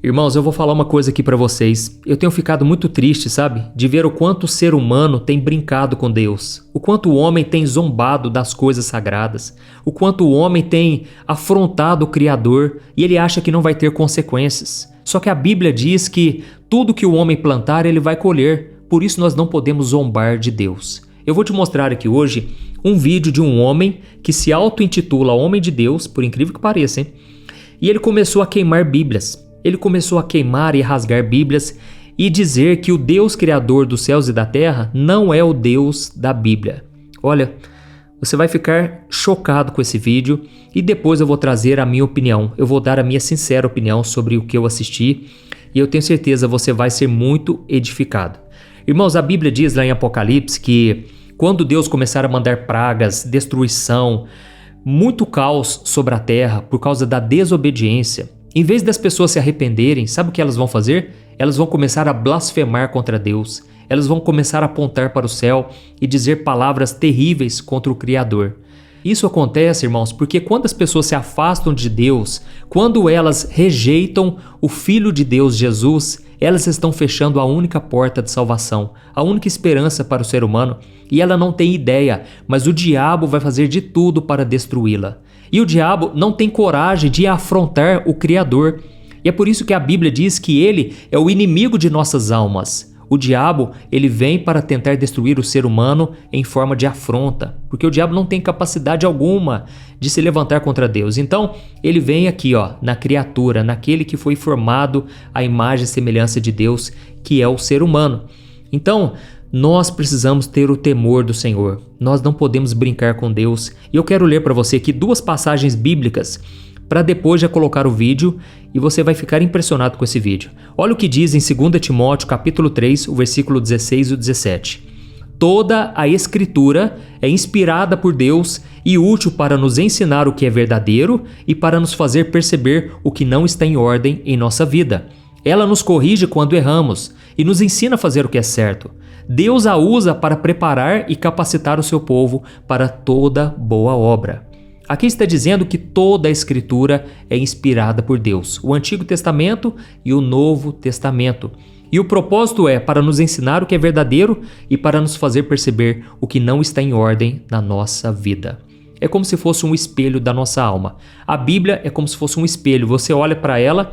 Irmãos, eu vou falar uma coisa aqui pra vocês. Eu tenho ficado muito triste, sabe? De ver o quanto o ser humano tem brincado com Deus. O quanto o homem tem zombado das coisas sagradas. O quanto o homem tem afrontado o Criador e ele acha que não vai ter consequências. Só que a Bíblia diz que tudo que o homem plantar, ele vai colher. Por isso nós não podemos zombar de Deus. Eu vou te mostrar aqui hoje um vídeo de um homem que se auto-intitula Homem de Deus, por incrível que pareça, hein? E ele começou a queimar Bíblias. Ele começou a queimar e rasgar Bíblias e dizer que o Deus Criador dos céus e da terra não é o Deus da Bíblia. Olha, você vai ficar chocado com esse vídeo e depois eu vou trazer a minha opinião. Eu vou dar a minha sincera opinião sobre o que eu assisti e eu tenho certeza você vai ser muito edificado. Irmãos, a Bíblia diz lá em Apocalipse que quando Deus começar a mandar pragas, destruição, muito caos sobre a terra por causa da desobediência, em vez das pessoas se arrependerem, sabe o que elas vão fazer? Elas vão começar a blasfemar contra Deus. Elas vão começar a apontar para o céu e dizer palavras terríveis contra o Criador. Isso acontece, irmãos, porque quando as pessoas se afastam de Deus, quando elas rejeitam o Filho de Deus, Jesus, elas estão fechando a única porta de salvação, a única esperança para o ser humano, e ela não tem ideia, mas o diabo vai fazer de tudo para destruí-la. E o diabo não tem coragem de afrontar o Criador. E é por isso que a Bíblia diz que ele é o inimigo de nossas almas. O diabo, ele vem para tentar destruir o ser humano em forma de afronta, porque o diabo não tem capacidade alguma de se levantar contra Deus. Então, ele vem aqui, na criatura, naquele que foi formado à imagem e semelhança de Deus, que é o ser humano. Então, nós precisamos ter o temor do Senhor. Nós não podemos brincar com Deus. E eu quero ler para você aqui duas passagens bíblicas para depois já colocar o vídeo e você vai ficar impressionado com esse vídeo. Olha o que diz em 2 Timóteo capítulo 3, o versículo 16 e 17. Toda a Escritura é inspirada por Deus e útil para nos ensinar o que é verdadeiro e para nos fazer perceber o que não está em ordem em nossa vida. Ela nos corrige quando erramos e nos ensina a fazer o que é certo. Deus a usa para preparar e capacitar o seu povo para toda boa obra. Aqui está dizendo que toda a Escritura é inspirada por Deus, o Antigo Testamento e o Novo Testamento. E o propósito é para nos ensinar o que é verdadeiro e para nos fazer perceber o que não está em ordem na nossa vida. É como se fosse um espelho da nossa alma. A Bíblia é como se fosse um espelho. Você olha para ela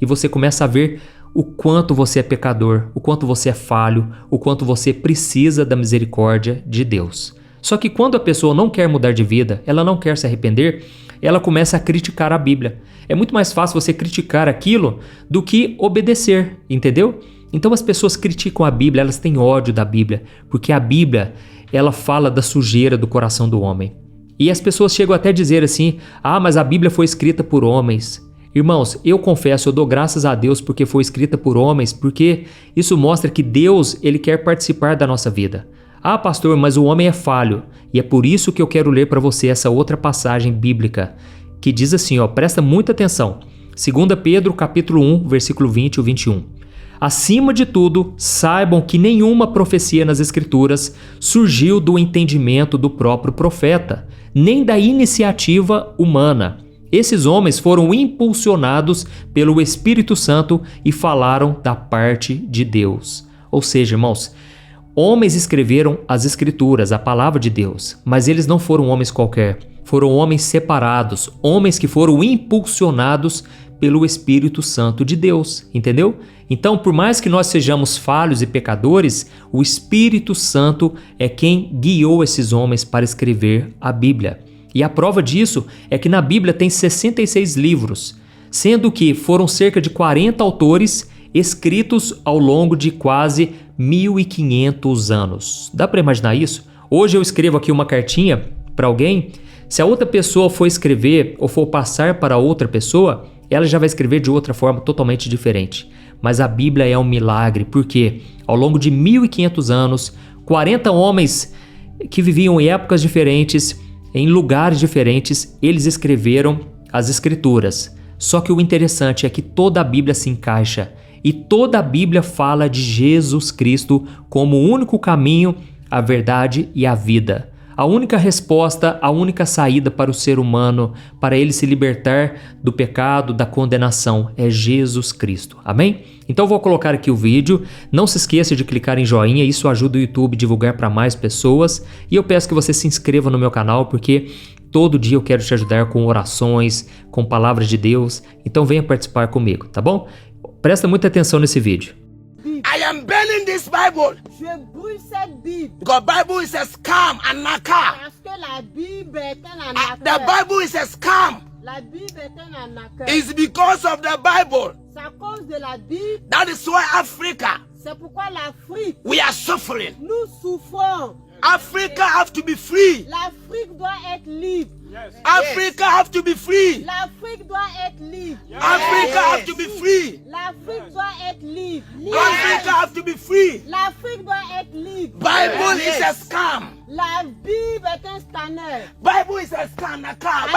e você começa a ver o quanto você é pecador, o quanto você é falho, o quanto você precisa da misericórdia de Deus. Só que quando a pessoa não quer mudar de vida, ela não quer se arrepender, ela começa a criticar a Bíblia. É muito mais fácil você criticar aquilo do que obedecer, entendeu? Então as pessoas criticam a Bíblia, elas têm ódio da Bíblia, porque a Bíblia, ela fala da sujeira do coração do homem. E as pessoas chegam até a dizer assim, mas a Bíblia foi escrita por homens. Irmãos, eu confesso, eu dou graças a Deus porque foi escrita por homens, porque isso mostra que Deus, ele quer participar da nossa vida. Pastor, mas o homem é falho. E é por isso que eu quero ler para você essa outra passagem bíblica, que diz assim, presta muita atenção. 2 Pedro, capítulo 1, versículo 20 e 21. Acima de tudo, saibam que nenhuma profecia nas Escrituras surgiu do entendimento do próprio profeta, nem da iniciativa humana. Esses homens foram impulsionados pelo Espírito Santo e falaram da parte de Deus. Ou seja, irmãos, homens escreveram as Escrituras, a palavra de Deus, mas eles não foram homens qualquer. Foram homens separados, homens que foram impulsionados pelo Espírito Santo de Deus, entendeu? Então, por mais que nós sejamos falhos e pecadores, o Espírito Santo é quem guiou esses homens para escrever a Bíblia. E a prova disso é que na Bíblia tem 66 livros, sendo que foram cerca de 40 autores escritos ao longo de quase 1.500 anos. Dá para imaginar isso? Hoje eu escrevo aqui uma cartinha para alguém, se a outra pessoa for escrever ou for passar para outra pessoa, ela já vai escrever de outra forma totalmente diferente. Mas a Bíblia é um milagre, porque ao longo de 1.500 anos, 40 homens que viviam em épocas diferentes, em lugares diferentes, eles escreveram as Escrituras. Só que o interessante é que toda a Bíblia se encaixa e toda a Bíblia fala de Jesus Cristo como o único caminho, a verdade e a vida. A única resposta, a única saída para o ser humano, para ele se libertar do pecado, da condenação, é Jesus Cristo. Amém? Então vou colocar aqui o vídeo. Não se esqueça de clicar em joinha, isso ajuda o YouTube a divulgar para mais pessoas. E eu peço que você se inscreva no meu canal, porque todo dia eu quero te ajudar com orações, com palavras de Deus. Então venha participar comigo, tá bom? Presta muita atenção nesse vídeo. I am burning this Bible. Je brûle cette Bible Because Bible is a scam and naka. parce que la Bible est un The arnaqueur. Bible is a scam. La Bible est un arnaqueur. It's because of the Bible. C'est à cause de la Bible. That is why Africa, C'est pourquoi l'Afrique, we are suffering. nous souffrons. Africa have to be free. L'Afrique doit être libre. Africa have to be free. L'Afrique doit être libre. Africa have to be free. L'Afrique doit être libre. Africa have to be free. L'Afrique doit être libre. Bible is a scam. La Bible est un scanner. Bible is a scam. Naka.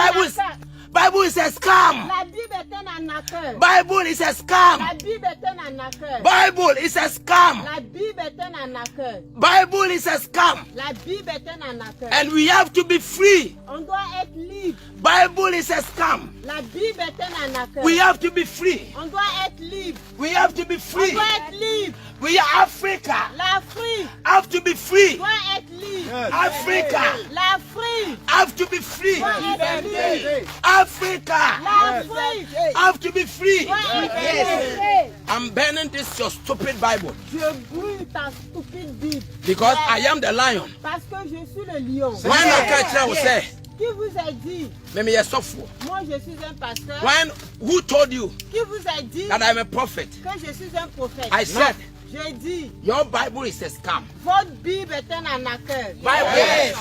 Bible is a scam. La Bible est un arnaqueur. Bible is a scam. La Bible est un arnaqueur. Bible is a scam. La Bible est un arnaqueur. Bible is a scam. La Bible est un arnaqueur. And we have to be free. On doit être libre. Bible is a scam. La Bible est un arnaqueur. We have to be free. On doit être libre. We have to be On free. doit être libre. We are Africa. L'Afrique Have to be free. doit être libre. Africa L'Afrique have to be free. doit être libre. Africa L'Afrique have to be free. doit être libre. I'm burning this your stupid Bible Je brûle ta stupide Bible. because I am the lion. Parce que je suis le lion. When I catch I will say, Qui vous a dit? "Meme you suffer." Moi je suis un pasteur. When who told you Qui vous a dit that I'm a prophet? que je suis un prophète? I said J'ai dit, your Bible is a scam. votre Bible est un arnaqueur. Bible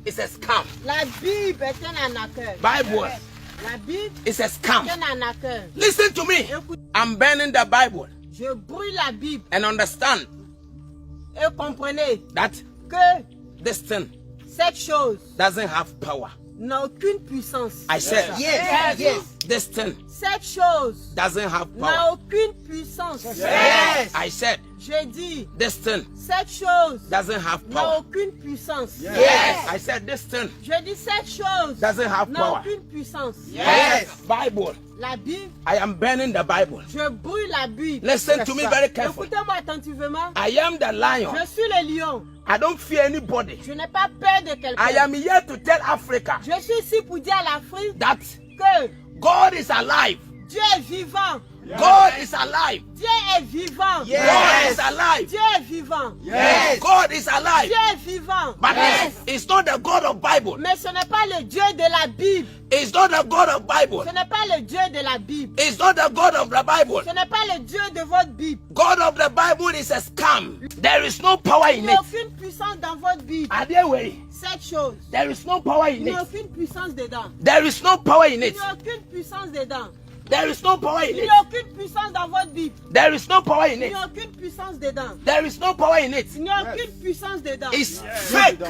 is a scam. La Bible est un arnaqueur. Bible La Bible is a est scam. un arnaqueur. Listen to me. I'm burning the Bible Je brûle la Bible and understand et comprenez that que this thing cette chose doesn't have power. n'a aucune puissance. I said this thing Cette chose doesn't have n'a power. aucune puissance. I said J'ai dit, this thing cette chose doesn't have n'a power. aucune puissance. I said this thing Je dis, cette chose doesn't have n'a power. aucune puissance. Bible. La Bible, I am burning the Bible. je brûle la Bible. Listen to me very carefully. Écoutez-moi attentivement. I am the lion. Je suis le lion. I don't fear anybody. Je n'ai pas peur de quelqu'un. I am here to tell Africa Je suis ici pour dire à l'Afrique that que God is alive. Dieu est vivant. God is alive. Dieu est vivant. God is alive. Dieu est vivant. God is alive. Dieu est vivant. But it's not the God of Bible. Mais ce n'est pas le Dieu de la Bible. It's not the God of Bible. Ce n'est pas le Dieu de la Bible. It's not the God of the Bible. Ce n'est pas le Dieu de votre Bible. God of the Bible is a scam. There is no power Il in n'y a it. aucune puissance dans votre Bible. Adewey, Cette chose, there is no power il in n'y a it. aucune puissance dedans. There is no power in Il it. n'y a aucune puissance dedans. There is no power in Il n'y it. a aucune puissance dans votre Bible. There is no power in Il it. n'y a aucune puissance dedans. There is no power in it. Il n'y a aucune puissance dedans. It's fake.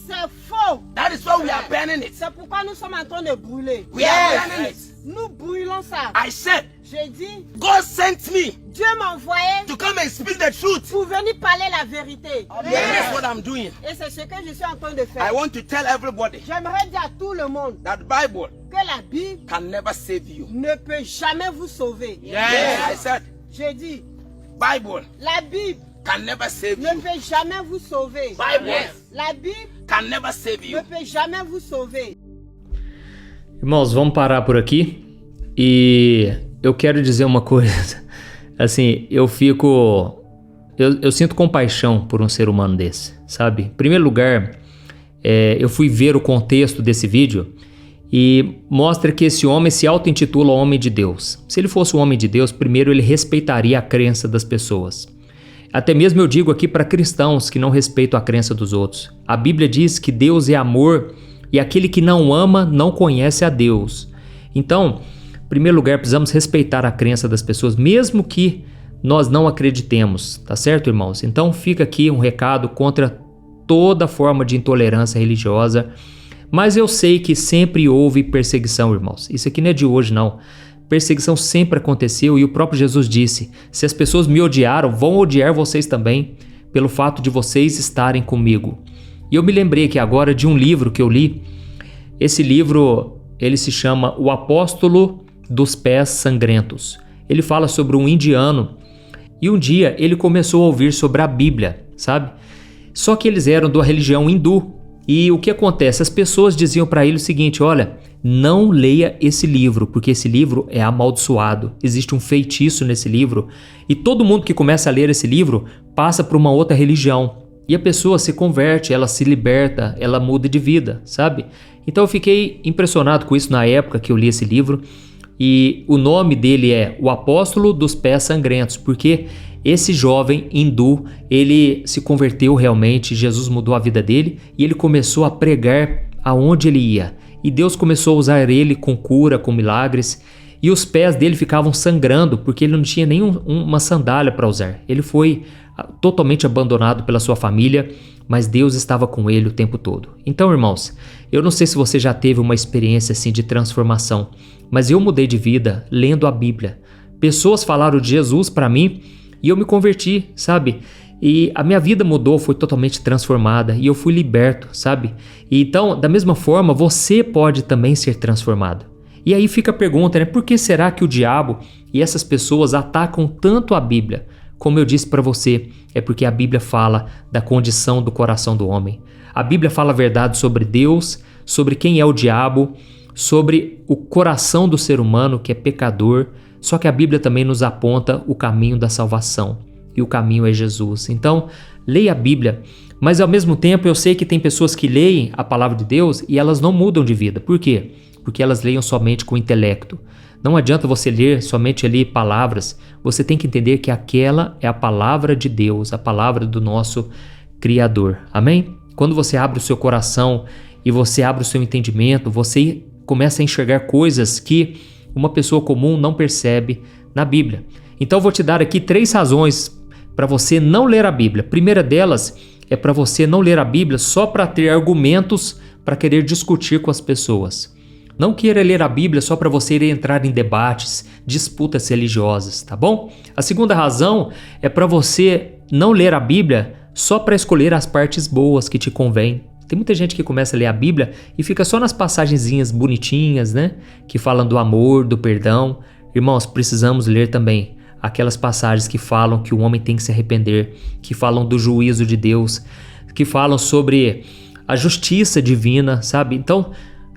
C'est faux. That is why we are burning it. C'est pourquoi nous sommes en train de brûler. We are burning it. Nous brûlons ça. I said, J'ai dit, God sent me Dieu m'a envoyé to come and speak the truth. pour venir parler la vérité. That's what I'm doing. Et c'est ce que je suis en train de I faire. want to tell everybody J'aimerais dire à tout le monde that Bible que la Bible can never save you. ne peut jamais vous sauver. I said, J'ai dit, Bible la Bible can never save ne you. peut jamais vous sauver. Bible La Bible can never save ne you. peut jamais vous sauver. Irmãos, vamos parar por aqui e eu quero dizer uma coisa. Assim, eu sinto compaixão por um ser humano desse, sabe? Em primeiro lugar, eu fui ver o contexto desse vídeo e mostra que esse homem se auto-intitula homem de Deus. Se ele fosse um homem de Deus, primeiro ele respeitaria a crença das pessoas. Até mesmo eu digo aqui para cristãos que não respeitam a crença dos outros. A Bíblia diz que Deus é amor e aquele que não ama não conhece a Deus. Então, em primeiro lugar, precisamos respeitar a crença das pessoas, mesmo que nós não acreditemos, tá certo, irmãos? Então fica aqui um recado contra toda forma de intolerância religiosa, mas eu sei que sempre houve perseguição, irmãos. Isso aqui não é de hoje, não. Perseguição sempre aconteceu e o próprio Jesus disse: se as pessoas me odiaram, vão odiar vocês também, pelo fato de vocês estarem comigo. E eu me lembrei aqui agora de um livro que eu li. Esse livro, ele se chama O Apóstolo dos Pés Sangrentos. Ele fala sobre um indiano e um dia ele começou a ouvir sobre a Bíblia, sabe? Só que eles eram da religião hindu. E o que acontece? As pessoas diziam para ele o seguinte: olha, não leia esse livro, porque esse livro é amaldiçoado. Existe um feitiço nesse livro e todo mundo que começa a ler esse livro passa para uma outra religião. E a pessoa se converte, ela se liberta, ela muda de vida, sabe? Então eu fiquei impressionado com isso na época que eu li esse livro. E o nome dele é O Apóstolo dos Pés Sangrentos, porque esse jovem hindu, ele se converteu realmente, Jesus mudou a vida dele e ele começou a pregar aonde ele ia. E Deus começou a usar ele com cura, com milagres, e os pés dele ficavam sangrando porque ele não tinha nenhuma sandália para usar. Ele foi totalmente abandonado pela sua família, mas Deus estava com ele o tempo todo. Então, irmãos, eu não sei se você já teve uma experiência assim de transformação, mas eu mudei de vida lendo a Bíblia. Pessoas falaram de Jesus para mim e eu me converti, sabe? E a minha vida mudou, foi totalmente transformada e eu fui liberto, sabe? E então, da mesma forma, você pode também ser transformado. E aí fica a pergunta, né? Por que será que o diabo e essas pessoas atacam tanto a Bíblia? Como eu disse para você, é porque a Bíblia fala da condição do coração do homem. A Bíblia fala a verdade sobre Deus, sobre quem é o diabo, sobre o coração do ser humano que é pecador. Só que a Bíblia também nos aponta o caminho da salvação. E o caminho é Jesus. Então, leia a Bíblia. Mas ao mesmo tempo eu sei que tem pessoas que leem a palavra de Deus e elas não mudam de vida. Por quê? Porque elas leiam somente com o intelecto. Não adianta você ler somente ali palavras. Você tem que entender que aquela é a palavra de Deus, a palavra do nosso Criador. Amém? Quando você abre o seu coração e você abre o seu entendimento, você começa a enxergar coisas que uma pessoa comum não percebe na Bíblia. Então eu vou te dar aqui 3 razões para você não ler a Bíblia. A primeira delas é para você não ler a Bíblia só para ter argumentos para querer discutir com as pessoas. Não queira ler a Bíblia só para você ir entrar em debates, disputas religiosas, tá bom? A segunda razão é para você não ler a Bíblia só para escolher as partes boas que te convêm. Tem muita gente que começa a ler a Bíblia e fica só nas passagenzinhas bonitinhas, né? Que falam do amor, do perdão. Irmãos, precisamos ler também aquelas passagens que falam que o homem tem que se arrepender, que falam do juízo de Deus, que falam sobre a justiça divina, sabe? Então,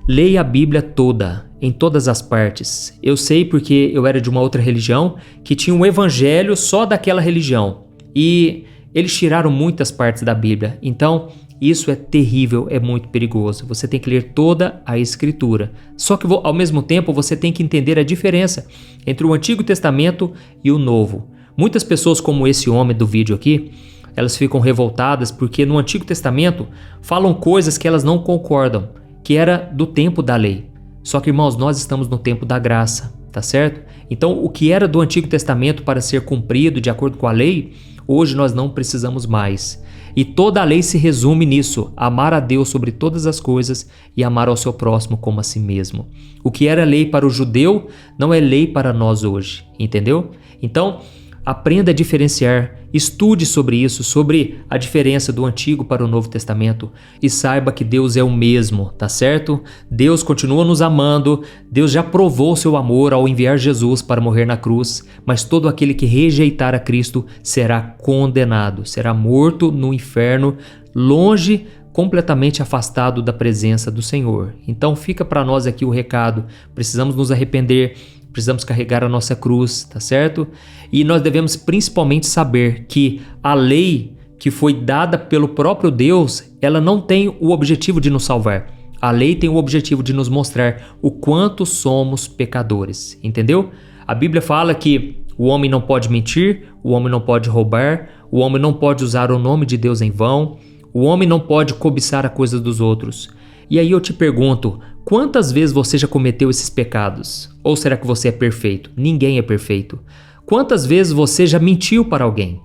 leia a Bíblia toda, em todas as partes. Eu sei porque eu era de uma outra religião que tinha um evangelho só daquela religião. E eles tiraram muitas partes da Bíblia. Então, isso é terrível, é muito perigoso. Você tem que ler toda a Escritura. Só que ao mesmo tempo você tem que entender a diferença entre o Antigo Testamento e o Novo. Muitas pessoas como esse homem do vídeo aqui, elas ficam revoltadas porque no Antigo Testamento falam coisas que elas não concordam, que era do tempo da lei. Só que, irmãos, nós estamos no tempo da graça, tá certo? Então, o que era do Antigo Testamento para ser cumprido de acordo com a lei, hoje nós não precisamos mais. E toda a lei se resume nisso: amar a Deus sobre todas as coisas e amar ao seu próximo como a si mesmo. O que era lei para o judeu não é lei para nós hoje, entendeu? Então, aprenda a diferenciar, estude sobre isso, sobre a diferença do Antigo para o Novo Testamento e saiba que Deus é o mesmo, tá certo? Deus continua nos amando, Deus já provou seu amor ao enviar Jesus para morrer na cruz, mas todo aquele que rejeitar a Cristo será condenado, será morto no inferno, longe, completamente afastado da presença do Senhor. Então fica para nós aqui o recado: precisamos nos arrepender, precisamos carregar a nossa cruz, tá certo? E nós devemos principalmente saber que a lei que foi dada pelo próprio Deus, ela não tem o objetivo de nos salvar. A lei tem o objetivo de nos mostrar o quanto somos pecadores, entendeu? A Bíblia fala que o homem não pode mentir, o homem não pode roubar, o homem não pode usar o nome de Deus em vão, o homem não pode cobiçar a coisa dos outros. E aí eu te pergunto, quantas vezes você já cometeu esses pecados? Ou será que você é perfeito? Ninguém é perfeito. Quantas vezes você já mentiu para alguém?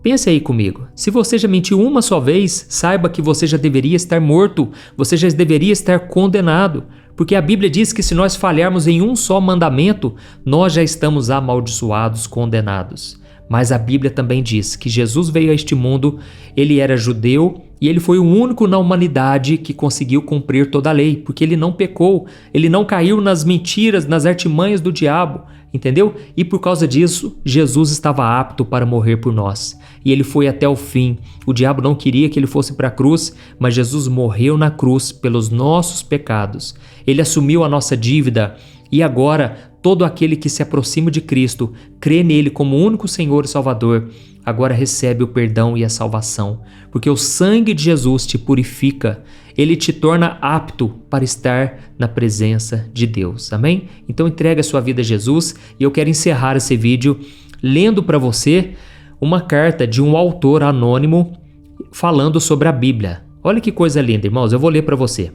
Pense aí comigo. Se você já mentiu uma só vez, saiba que você já deveria estar morto, você já deveria estar condenado, porque a Bíblia diz que se nós falharmos em um só mandamento, nós já estamos amaldiçoados, condenados. Mas a Bíblia também diz que Jesus veio a este mundo, ele era judeu e ele foi o único na humanidade que conseguiu cumprir toda a lei, porque ele não pecou, ele não caiu nas mentiras, nas artimanhas do diabo, entendeu? E por causa disso, Jesus estava apto para morrer por nós. E ele foi até o fim. O diabo não queria que ele fosse para a cruz, mas Jesus morreu na cruz pelos nossos pecados. Ele assumiu a nossa dívida e agora todo aquele que se aproxima de Cristo, crê nele como único Senhor e Salvador, agora recebe o perdão e a salvação, porque o sangue de Jesus te purifica, ele te torna apto para estar na presença de Deus, amém? Então entrega a sua vida a Jesus e eu quero encerrar esse vídeo lendo para você uma carta de um autor anônimo falando sobre a Bíblia. Olha que coisa linda, irmãos, eu vou ler para você.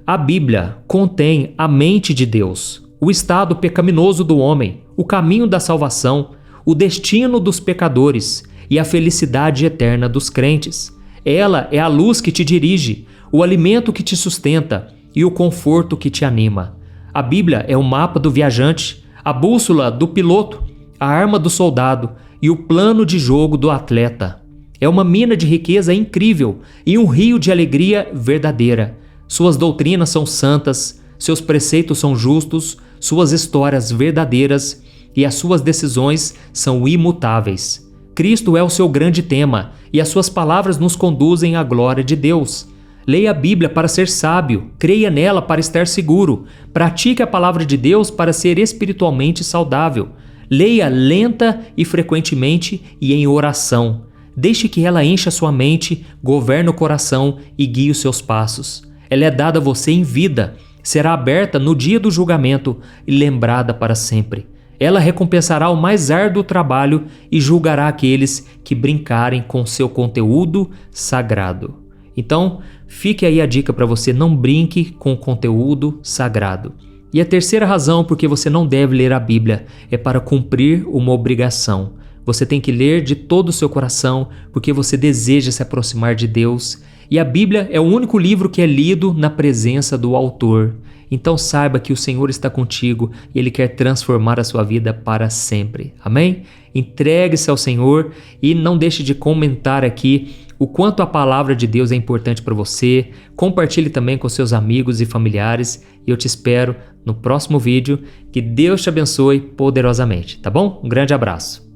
A Bíblia contém a mente de Deus, o estado pecaminoso do homem, o caminho da salvação, o destino dos pecadores e a felicidade eterna dos crentes. Ela é a luz que te dirige, o alimento que te sustenta e o conforto que te anima. A Bíblia é o mapa do viajante, a bússola do piloto, a arma do soldado e o plano de jogo do atleta. É uma mina de riqueza incrível e um rio de alegria verdadeira. Suas doutrinas são santas, seus preceitos são justos, suas histórias verdadeiras e as suas decisões são imutáveis. Cristo é o seu grande tema e as suas palavras nos conduzem à glória de Deus. Leia a Bíblia para ser sábio, creia nela para estar seguro, pratique a palavra de Deus para ser espiritualmente saudável. Leia lenta e frequentemente e em oração. Deixe que ela encha sua mente, governe o coração e guie os seus passos. Ela é dada a você em vida, será aberta no dia do julgamento e lembrada para sempre. Ela recompensará o mais árduo trabalho e julgará aqueles que brincarem com seu conteúdo sagrado. Então, fique aí a dica para você, não brinque com o conteúdo sagrado. E a terceira razão por que você não deve ler a Bíblia é para cumprir uma obrigação. Você tem que ler de todo o seu coração porque você deseja se aproximar de Deus. E a Bíblia é o único livro que é lido na presença do autor. Então saiba que o Senhor está contigo e Ele quer transformar a sua vida para sempre. Amém? Entregue-se ao Senhor e não deixe de comentar aqui o quanto a palavra de Deus é importante para você. Compartilhe também com seus amigos e familiares e eu te espero no próximo vídeo. Que Deus te abençoe poderosamente, tá bom? Um grande abraço.